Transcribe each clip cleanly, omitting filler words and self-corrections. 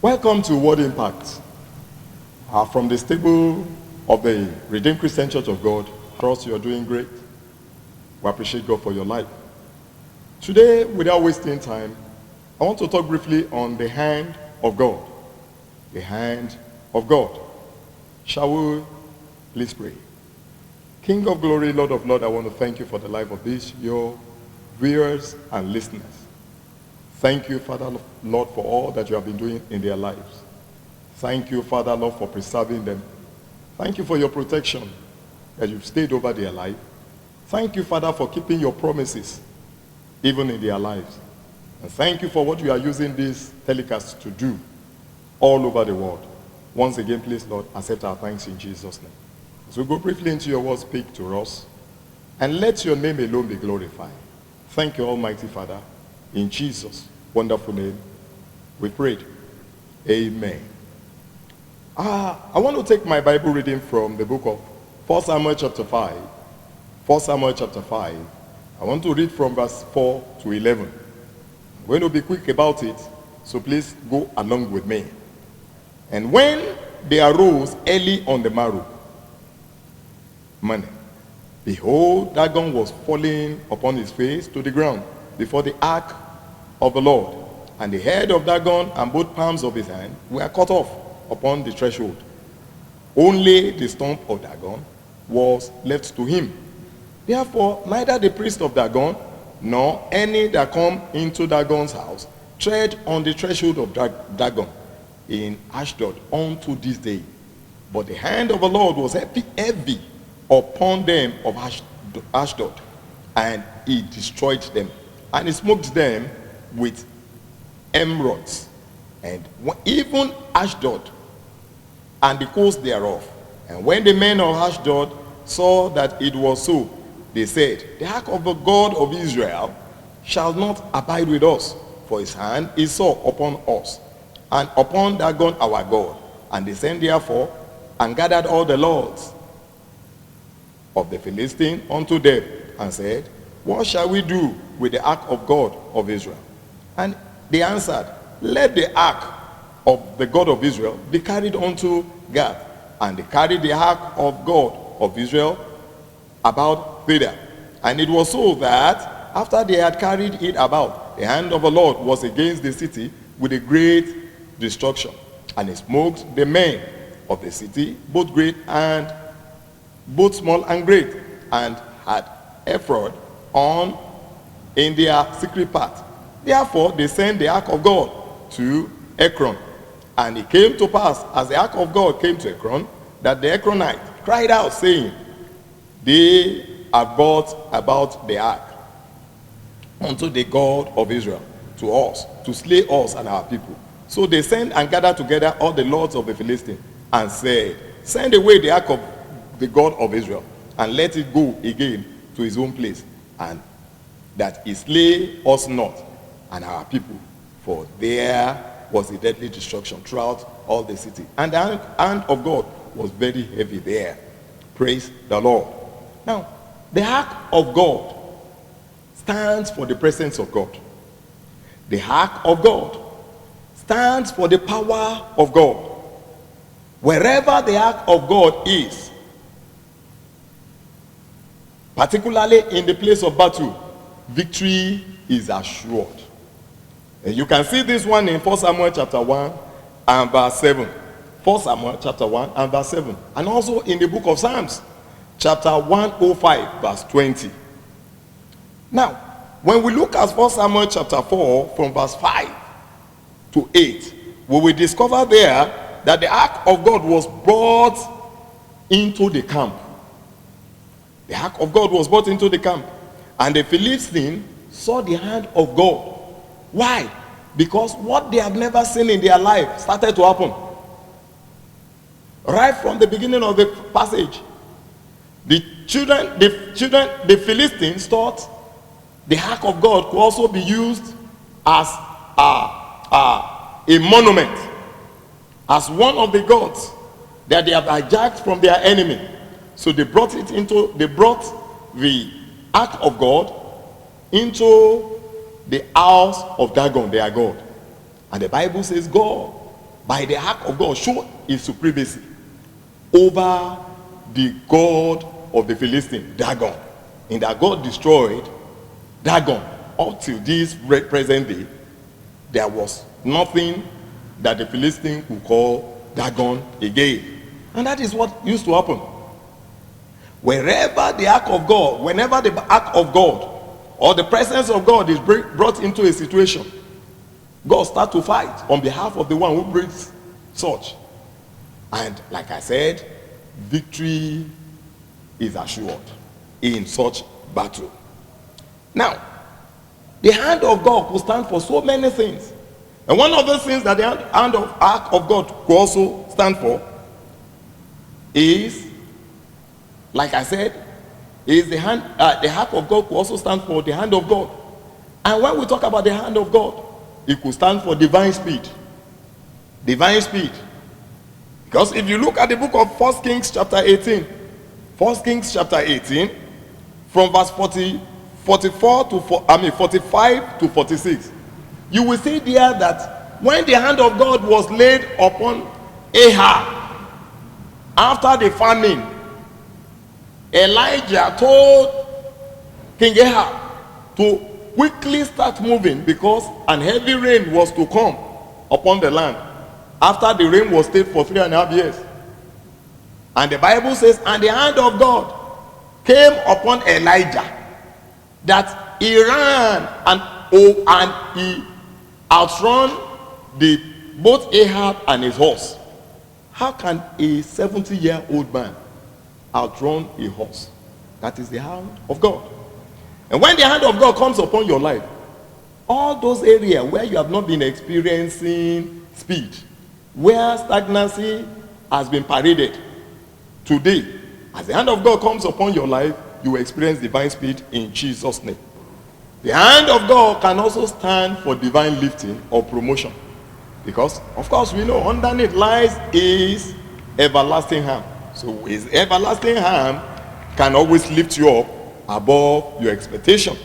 Welcome to Word Impact. From the stable of the Redeemed Christian Church of God, I trust you are doing great. We appreciate God for your life. Today, without wasting time, I want to talk briefly on the hand of God. The hand of God. Shall we please pray? King of glory, Lord of Lords, I want to thank you for the life of these, your viewers and listeners. Thank you, Father, Lord, for all that you have been doing in their lives. Thank you, Father, Lord, for preserving them. Thank you for your protection that you've stayed over their life. Thank you, Father, for keeping your promises even in their lives. And thank you for what you are using this telecast to do all over the world. Once again, please, Lord, accept our thanks in Jesus' name. As we go briefly into your word, speak to us, and let your name alone be glorified. Thank you, Almighty Father. In Jesus' wonderful name, we prayed. Amen. I want to take my Bible reading from the book of 1 Samuel chapter 5. 1 Samuel chapter 5. I want to read from verse 4 to 11. I'm going to be quick about it, so please go along with me. And when they arose early on the morrow morning, behold, Dagon was falling upon his face to the ground before the ark of the Lord. And the head of Dagon and both palms of his hand were cut off upon the threshold. Only the stump of Dagon was left to him. Therefore, neither the priest of Dagon nor any that come into Dagon's house tread on the threshold of Dagon in Ashdod unto this day. But the hand of the Lord was heavy upon them of Ashdod, and he destroyed them, and he smoked them with emeralds, and even Ashdod and the coast thereof. And when the men of Ashdod saw that it was so, they said, the ark of the God of Israel shall not abide with us, for his hand is sore upon us, and upon Dagon our God. And they sent therefore, and gathered all the lords of the Philistines unto them, and said, what shall we do with the ark of God of Israel? And they answered, let the ark of the God of Israel be carried unto Gath. And they carried the ark of God of Israel about thither. And it was so that after they had carried it about, the hand of the Lord was against the city with a great destruction. And he smote the men of the city, both small and great, and had ephod on in their secret part. Therefore they sent the ark of God to Ekron. And it came to pass, as the ark of God came to Ekron, that the Ekronite cried out, saying, they have brought about the ark unto the God of Israel to us, to slay us and our people. So they sent and gathered together all the lords of the Philistines, and said, send away the ark of the God of Israel, and let it go again to his own place, and that he slay us not and our people, for there was a deadly destruction throughout all the city, and the hand of God was very heavy there. Praise the Lord. Now, the ark of God stands for the presence of God. The ark of God stands for the power of God. Wherever the ark of God is, particularly in the place of battle, victory is assured. And you can see this one in 1 Samuel chapter 1 and verse 7. 1 Samuel chapter 1 and verse 7. And also in the book of Psalms, chapter 105, verse 20. Now, when we look at 1 Samuel chapter 4, from verse 5 to 8, we will discover there that the ark of God was brought into the camp. The ark of God was brought into the camp. And the Philistines saw the hand of God. Why? Because what they have never seen in their life started to happen. Right from the beginning of the passage. The Philistines thought the ark of God could also be used as a monument, as one of the gods that they have hijacked from their enemy. So they brought the ark of God into the house of Dagon, their god. And the Bible says God by the ark of God show his supremacy over the god of the Philistine, Dagon. In that God destroyed Dagon. Up till this present day, there was nothing that the Philistine could call Dagon again. And that is what used to happen. Wherever the ark of God, whenever the ark of God or the presence of God is brought into a situation, God starts to fight on behalf of the one who brings such. And like I said, victory is assured in such battle. Now, the hand of God could stand for so many things. And one of the things that the hand of ark of God could also stand for is, like I said, is the hand. The ark of God could also stand for the hand of God. And when we talk about the hand of God, it could stand for divine speed. Divine speed. Because if you look at the book of 1 Kings chapter 18, 1 Kings chapter 18, from verse 45 to 46, you will see there that when the hand of God was laid upon Ahab after the famine, Elijah told King Ahab to quickly start moving because an heavy rain was to come upon the land after the rain was stayed for 3.5 years. And the Bible says, and the hand of God came upon Elijah, that he ran and he outrun both Ahab and his horse. How can a 70-year-old man outrun a horse? That is the hand of God. And when the hand of God comes upon your life, all those areas where you have not been experiencing speed, where stagnancy has been paraded, today, as the hand of God comes upon your life, you will experience divine speed in Jesus' name. The hand of God can also stand for divine lifting or promotion. Because, of course, we know underneath lies his everlasting hand. So his everlasting hand can always lift you up above your expectation.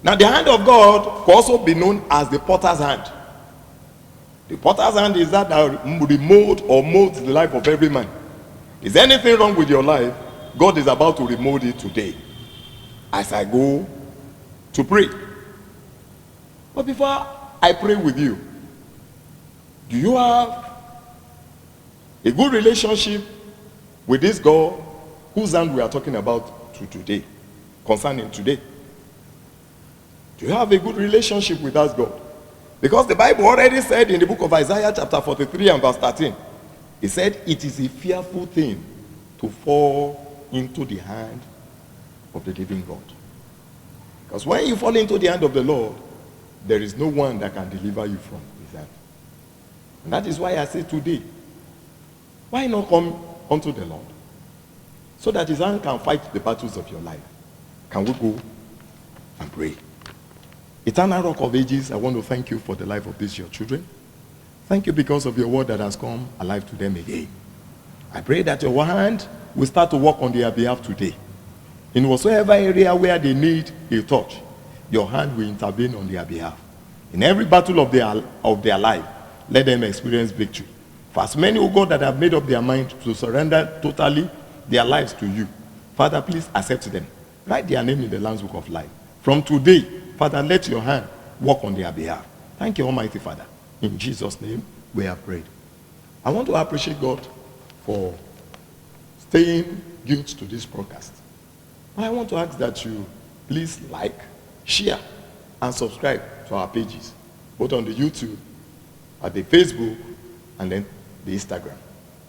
Now, the hand of God can also be known as the potter's hand. The potter's hand is that remold or molds the life of every man. Is anything wrong with your life? God is about to remold it today as I go to pray. But before I pray with you, do you have a good relationship with this God whose hand we are talking about today, concerning today? Do you have a good relationship with that God? Because the Bible already said in the book of Isaiah chapter 43 and verse 13, it said, it is a fearful thing to fall into the hand of the living God. Because when you fall into the hand of the Lord, there is no one that can deliver you from his hand. And that is why I say today, why not come unto the Lord? So that his hand can fight the battles of your life. Can we go and pray? Eternal Rock of Ages, I want to thank you for the life of these your children. Thank you because of your word that has come alive to them again. I pray that your hand will start to work on their behalf today. In whatsoever area where they need a touch, your hand will intervene on their behalf. In every battle of their life, let them experience victory. For as many, O God, that have made up their mind to surrender totally their lives to you, Father, please accept them. Write their name in the Lamb's Book of Life. From today, Father, let your hand work on their behalf. Thank you, Almighty Father. In Jesus' name, we have prayed. I want to appreciate God for staying glued to this broadcast. I want to ask that you please like, share, and subscribe to our pages, both on the YouTube, at the Facebook, and then the Instagram.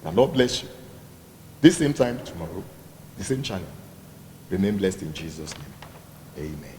The Lord bless you. This same time tomorrow, the same channel. Remain blessed in Jesus' name. Amen.